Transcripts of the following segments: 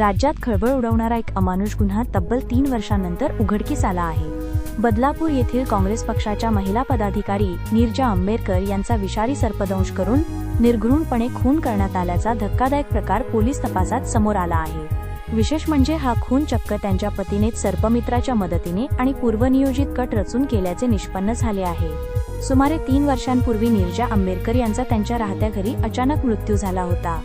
राज्यात खळबळ उडवणारा एक अमानुष गुन्हा तब्बल 3 वर्षांनंतर उघडकीस आला आहे। बदलापूर येथील काँग्रेस पक्षाच्या महिला पदाधिकारी नीरजा आंबेडकर यांचा विषारी सर्पदंश करून निर्घृणपणे खून करण्यात आल्याचा धक्कादायक प्रकार पोलीस तपासात समोर आला आहे। विशेष म्हणजे हा खून चक्क त्यांच्या पतीनेच सर्पमित्राच्या मदतीने आणि पूर्वनियोजित कट रचून केल्याचे निष्पन्न झाले आहे। सुमारे 3 वर्षांपूर्वी नीरजा आंबेडकर यांचा त्यांच्या राहत्या घरी अचानक मृत्यू झाला होता।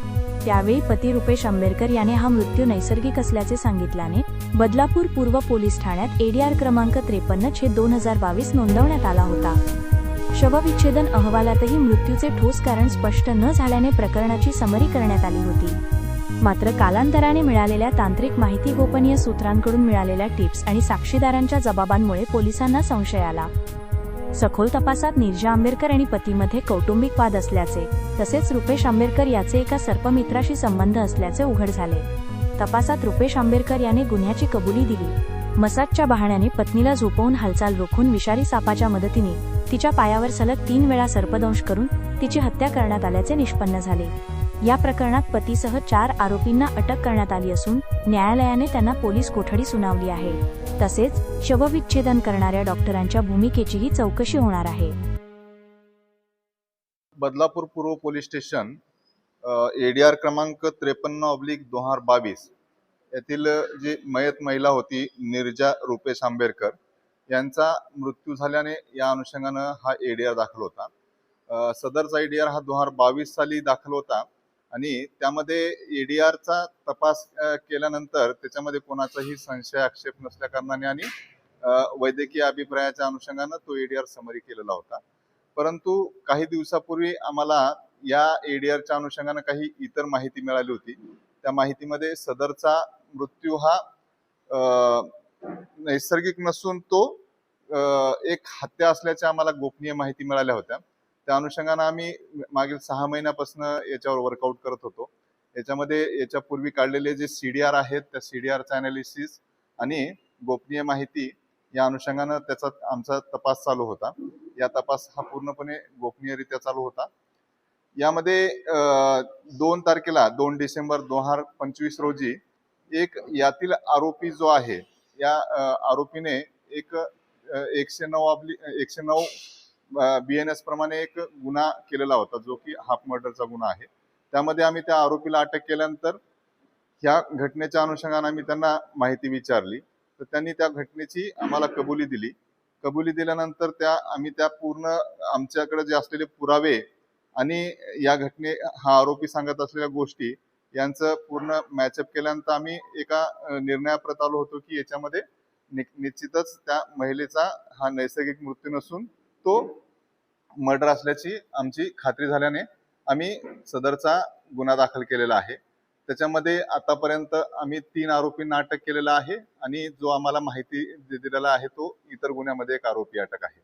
त्यावेळी पती रुपेश आंबेडकर याने हा मृत्यू नैसर्गिक असल्याचे सांगितल्याने बदलापूर पूर्व पोलीस ठाण्यात एडीआर क्रमांक 53/2022 नोंदवण्यात आला होता। शवविच्छेदन अहवालातही मृत्यूचे ठोस कारण स्पष्ट न झाल्याने प्रकरणाची समरी करण्यात आली होती। मात्र कालांतराने मिळालेल्या तांत्रिक माहिती, गोपनीय सूत्रांकडून मिळालेल्या टिप्स आणि साक्षीदारांच्या जबाबांमुळे पोलिसांना संशय आला। सखोल तपासात नीरजा आंबेडकर आणि पतीमध्ये कौटुंबिक वाद असल्याचे तसेच रुपेश आंबेडकर याचे एका सर्पमित्राशी संबंध असल्याचे उघड झाले। तपासात रुपेश आंबेडकर याने गुन्ह्याची कबुली दिली। मसाजच्या बहाण्याने पत्नीला झोपवून हालचाल रोखून विषारी सापाच्या मदतीने तिच्या पायावर सलग 3 वेळा सर्पदंश करून तिची हत्या करण्यात आल्याचे निष्पन्न झाले। या प्रकरणात पतीसह 4 आरोपींना अटक करण्यात आली असून न्यायालयाने त्यांना पोलीस कोठडी सुनावली आहे। तसेच शवविच्छेदन करणाऱ्या डॉक्टरांच्या भूमिकेचीही चौकशी होणार आहे। बदलापूर पूर्व पोलीस स्टेशन एडीआर क्रमांक 53/2022 येथील जी मयत महिला होती नीरजा रुपेश आंबेडकर यांचा मृत्यू झाल्याने या अनुषंगाने हा एडीआर दाखल होता। सदरचा एडीआर हा 2022 साली दाखल होता आणि त्यामध्ये एडीआरचा तपास केल्यानंतर त्याच्यामध्ये कोणाचाही संशय आक्षेप नसल्या कारणाने आणि वैद्यकीय अभिप्रायाच्या अनुषंगाने तो एडीआर समरी केलेला होता। परंतु काही दिवसापूर्वी आम्हाला या एडीआरच्या अनुषंगाने काही इतर माहिती मिळाली होती। त्या माहितीमध्ये सदरचा मृत्यू हा नैसर्गिक नसून तो एक हत्या असल्याच्या आम्हाला गोपनीय माहिती मिळाल्या होत्या। त्या अनुषंगाने आम्ही मागील 6 महिन्यापासून याच्यावर वर्कआउट करत होतो। याच्यामध्ये याच्यापूर्वी काढलेले जे सीडीआर आहेत त्या सीडीआरचा अनालिसिस आणि गोपनीय माहिती या अनुषंगाने त्याचा आमचा तपास चालू होता। या तपास हा पूर्णपणे गोपनीयरित्या चालू होता। यामध्ये 2 तारखेला 2 डिसेंबर 2025 रोजी एक यातील आरोपी जो आहे या आरोपीने एक 109 BNS प्रमाणे एक गुन्हा केलेला होता जो की हाफ मर्डरचा गुन्हा आहे। त्यामध्ये आम्ही त्या आरोपीला अटक केल्यानंतर ह्या घटनेच्या अनुषंगाने आम्ही त्यांना माहिती विचारली तर त्यांनी त्या घटनेची आम्हाला कबुली दिली। कबुली दिल्यानंतर आम्ही त्या पूर्ण आमच्याकडे जे असलेले पुरावे आणि या हा आरोपी सांगत असलेल्या गोष्टी यांचं पूर्ण मॅचअप केल्यानंतर आम्ही एका निर्णयाप्रत आलो होतो की याच्यामध्ये निश्चितच त्या महिलेचा हा नैसर्गिक मृत्यू नसून तो मर्डर असल्याची आमची खात्री झाल्याने आम्ही सदरचा गुन्हा दाखल केलेला आहे। त्याच्यामध्ये आतापर्यंत आम्ही 3 आरोपींना अटक केलेला आहे आणि जो आम्हाला माहिती दिलेला आहे तो इतर गुन्ह्यामध्ये एक आरोपी अटक आहे।